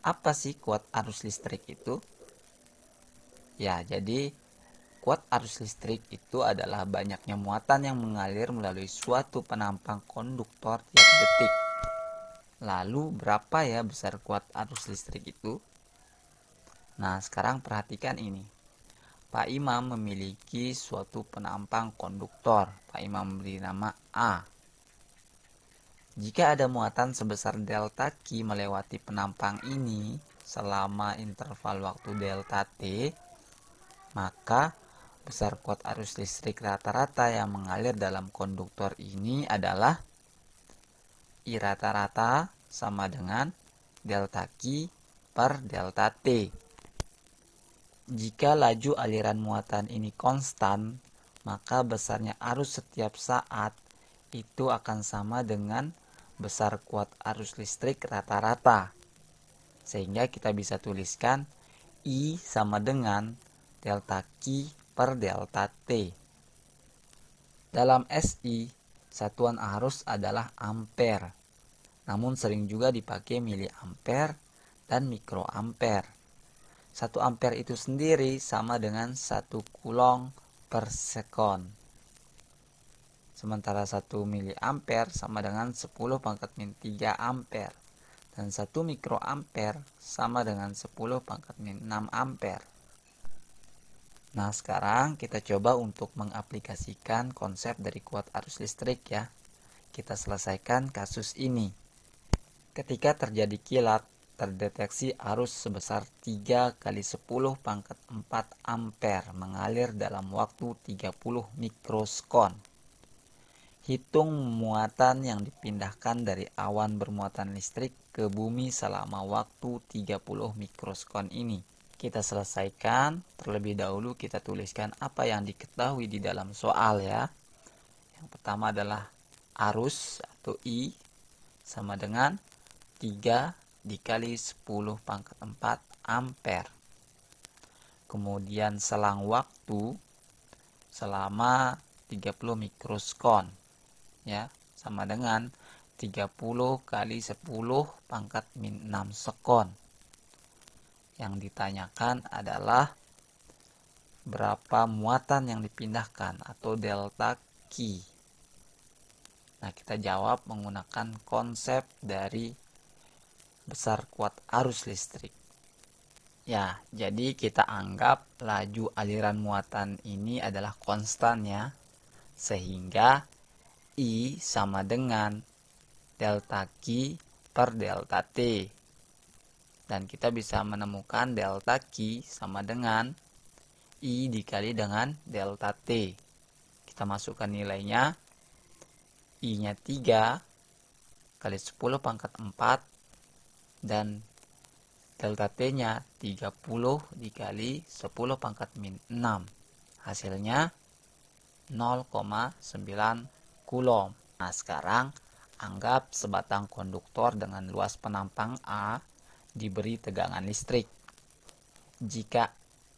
Apa sih kuat arus listrik itu? Ya, jadi kuat arus listrik itu adalah banyaknya muatan yang mengalir melalui suatu penampang konduktor tiap detik. Lalu berapa ya besar kuat arus listrik itu? Nah, sekarang perhatikan ini. Pak Imam memiliki suatu penampang konduktor. Pak Imam memberi nama A. Jika ada muatan sebesar delta Q melewati penampang ini selama interval waktu delta T, maka besar kuat arus listrik rata-rata yang mengalir dalam konduktor ini adalah I rata-rata sama dengan delta Q per delta T. Jika laju aliran muatan ini konstan, maka besarnya arus setiap saat itu akan sama dengan besar kuat arus listrik rata-rata. Sehingga kita bisa tuliskan I sama dengan delta Q per delta T. Dalam SI, satuan arus adalah ampere, namun sering juga dipakai miliampere dan mikroampere. 1 ampere itu sendiri sama dengan 1 kulong per sekon. Sementara 1 miliampere sama dengan 10 pangkat min 3 ampere. Dan 1 mikroampere sama dengan 10 pangkat min 6 ampere. Nah, sekarang kita coba untuk mengaplikasikan konsep dari kuat arus listrik ya. Kita selesaikan kasus ini. Ketika terjadi kilat, terdeteksi arus sebesar 3 kali 10 pangkat 4 ampere mengalir dalam waktu 30 mikrosekon. Hitung muatan yang dipindahkan dari awan bermuatan listrik ke bumi selama waktu 30 mikrosekon ini. Kita selesaikan, terlebih dahulu kita tuliskan apa yang diketahui di dalam soal ya. Yang pertama adalah arus atau I sama dengan 3 dikali 10 pangkat 4 ampere. Kemudian selang waktu selama 30 mikrosekon ya, sama dengan 30 kali 10 pangkat min 6 sekon. Yang ditanyakan adalah berapa muatan yang dipindahkan atau delta Q. Nah, kita jawab menggunakan konsep dari besar kuat arus listrik. Ya, jadi kita anggap laju aliran muatan ini adalah konstan ya. Sehingga I sama dengan delta Q per delta T. Dan kita bisa menemukan delta Q sama dengan I dikali dengan delta T. Kita masukkan nilainya. I-nya 3 kali 10 pangkat 4 dan delta T-nya 30 dikali 10 pangkat min 6. Hasilnya 0,9 kulom. Nah, sekarang anggap sebatang konduktor dengan luas penampang A diberi tegangan listrik. Jika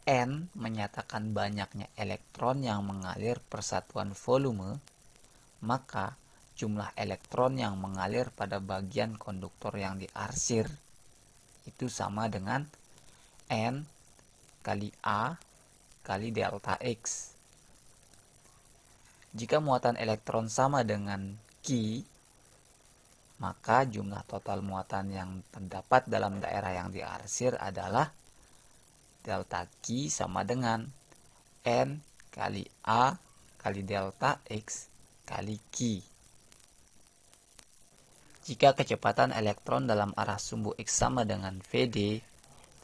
N menyatakan banyaknya elektron yang mengalir persatuan volume, maka jumlah elektron yang mengalir pada bagian konduktor yang diarsir itu sama dengan N kali A kali delta X. Jika muatan elektron sama dengan Q, maka jumlah total muatan yang terdapat dalam daerah yang diarsir adalah delta Q sama dengan N kali A kali delta X kali Q. Jika kecepatan elektron dalam arah sumbu X sama dengan VD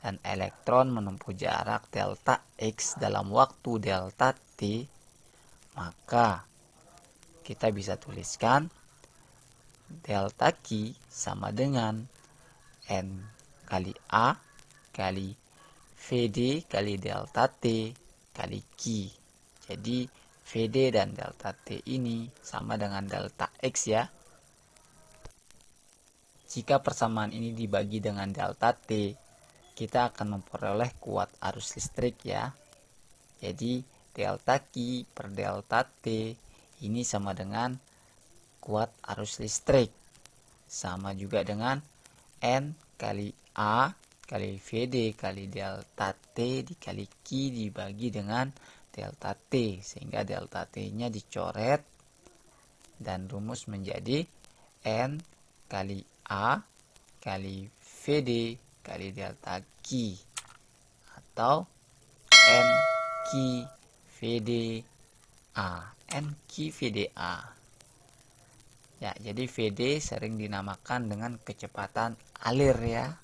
dan elektron menempuh jarak delta X dalam waktu delta T, maka kita bisa tuliskan delta Q sama dengan N kali A kali VD kali delta T kali Q. Jadi VD dan delta T ini sama dengan delta X ya. Jika persamaan ini dibagi dengan delta T, kita akan memperoleh kuat arus listrik ya. Jadi delta Q per delta T ini sama dengan kuat arus listrik. Sama juga dengan N kali A kali VD kali delta T dikali Q dibagi dengan delta T, sehingga delta T-nya dicoret dan rumus menjadi N kali A kali VD kali delta Q atau N Q VD A. N Q VD A. Ya, jadi VD sering dinamakan dengan kecepatan alir ya.